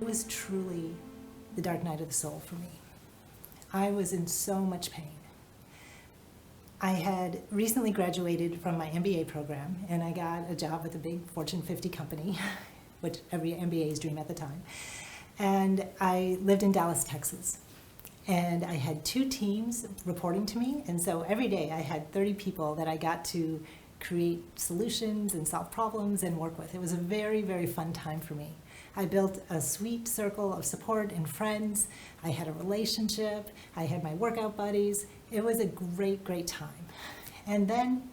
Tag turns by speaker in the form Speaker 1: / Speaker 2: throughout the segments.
Speaker 1: It was truly the dark night of the soul for me. I was in so much pain. I had recently graduated from my MBA program, and I got a job with a big Fortune 50 company, which every MBA's dream at the time. And I lived in Dallas, Texas. And I had 2 teams reporting to me, and so every day I had 30 people that I got to create solutions and solve problems and work with. It was a very, very fun time for me. I built a sweet circle of support and friends. I had a relationship. I had my workout buddies. It was a great, great time. And then,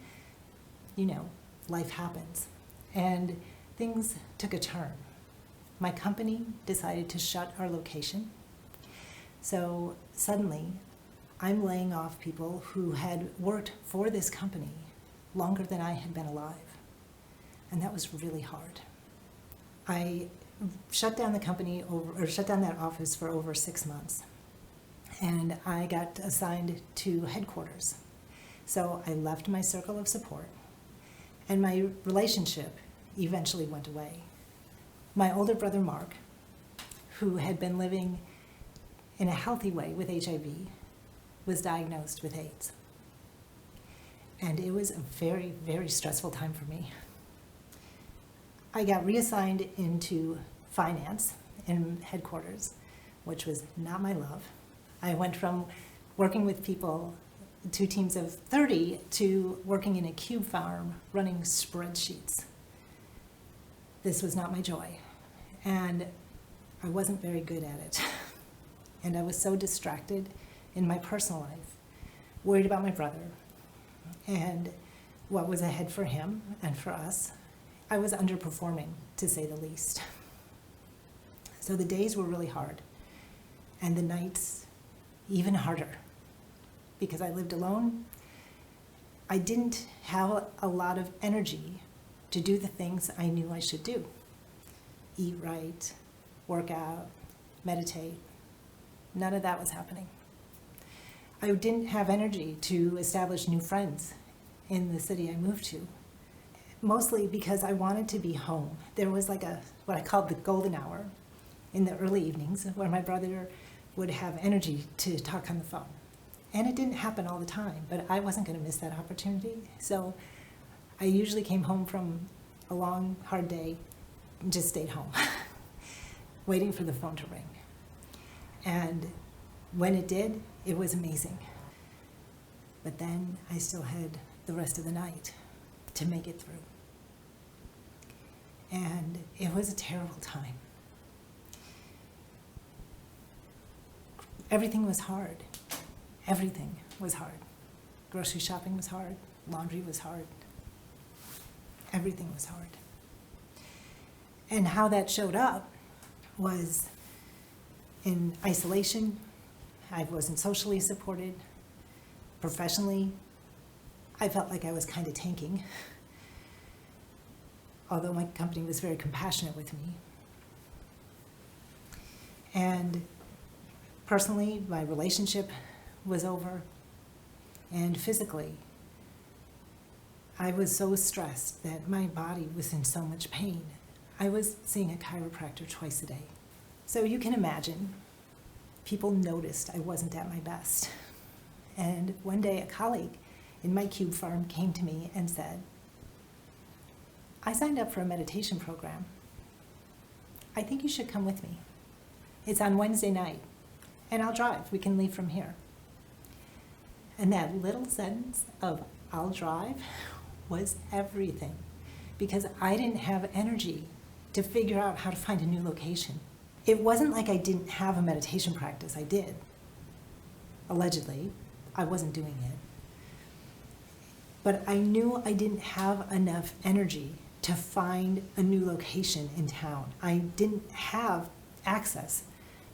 Speaker 1: life happens. And things took a turn. My company decided to shut our location. So suddenly, I'm laying off people who had worked for this company longer than I had been alive. And that was really hard. I shut down the company shut down that office for over 6 months. And I got assigned to headquarters. So I left my circle of support, and my relationship eventually went away. My older brother, Mark, who had been living in a healthy way with HIV, was diagnosed with AIDS. And it was a very, very stressful time for me. I got reassigned into finance in headquarters, which was not my love. I went from working with people, 2 teams of 30, to working in a cube farm running spreadsheets. This was not my joy, and I wasn't very good at it. And I was so distracted in my personal life, worried about my brother and what was ahead for him and for us. I was underperforming, to say the least. So the days were really hard, and the nights even harder, because I lived alone. I didn't have a lot of energy to do the things I knew I should do. Eat right, work out, meditate. None of that was happening. I didn't have energy to establish new friends in the city I moved to, mostly because I wanted to be home. There was like what I called the golden hour in the early evenings where my brother would have energy to talk on the phone. And it didn't happen all the time, but I wasn't going to miss that opportunity. So I usually came home from a long, hard day and just stayed home, waiting for the phone to ring. And when it did, it was amazing. But then I still had the rest of the night to make it through. And it was a terrible time. Everything was hard. Everything was hard. Grocery shopping was hard. Laundry was hard. Everything was hard. And how that showed up was in isolation. I wasn't socially supported. Professionally, I felt like I was kind of tanking, although my company was very compassionate with me. And personally, my relationship was over. And physically, I was so stressed that my body was in so much pain. I was seeing a chiropractor twice a day. So you can imagine, people noticed I wasn't at my best. And one day a colleague in my cube farm came to me and said, I signed up for a meditation program. I think you should come with me. It's on Wednesday night, and I'll drive. We can leave from here. And that little sentence of I'll drive was everything, because I didn't have energy to figure out how to find a new location. It wasn't like I didn't have a meditation practice. I did. Allegedly, I wasn't doing it. But I knew I didn't have enough energy to find a new location in town. I didn't have access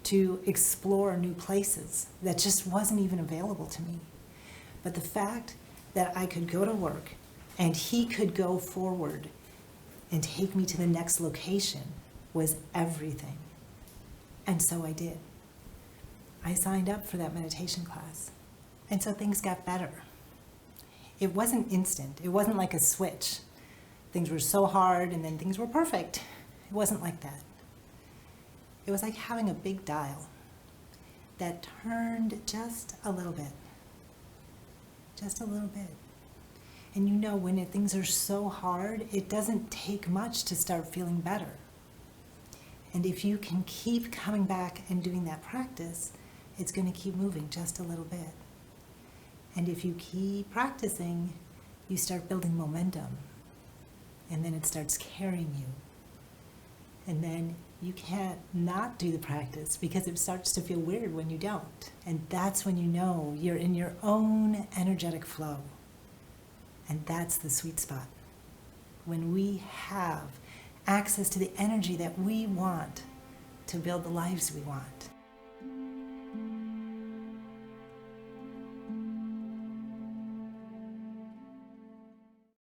Speaker 1: to explore new places. That just wasn't even available to me. But the fact that I could go to work and he could go forward and take me to the next location was everything. And so I did. I signed up for that meditation class. And so things got better. It wasn't instant. It wasn't like a switch. Things were so hard and then things were perfect. It wasn't like that. It was like having a big dial that turned just a little bit. Just a little bit. And you know, when things are so hard, it doesn't take much to start feeling better. And if you can keep coming back and doing that practice, it's going to keep moving just a little bit. And if you keep practicing, you start building momentum. And then it starts carrying you. And then you can't not do the practice because it starts to feel weird when you don't. And that's when you know you're in your own energetic flow. And that's the sweet spot. When we have access to the energy that we want to build the lives we want.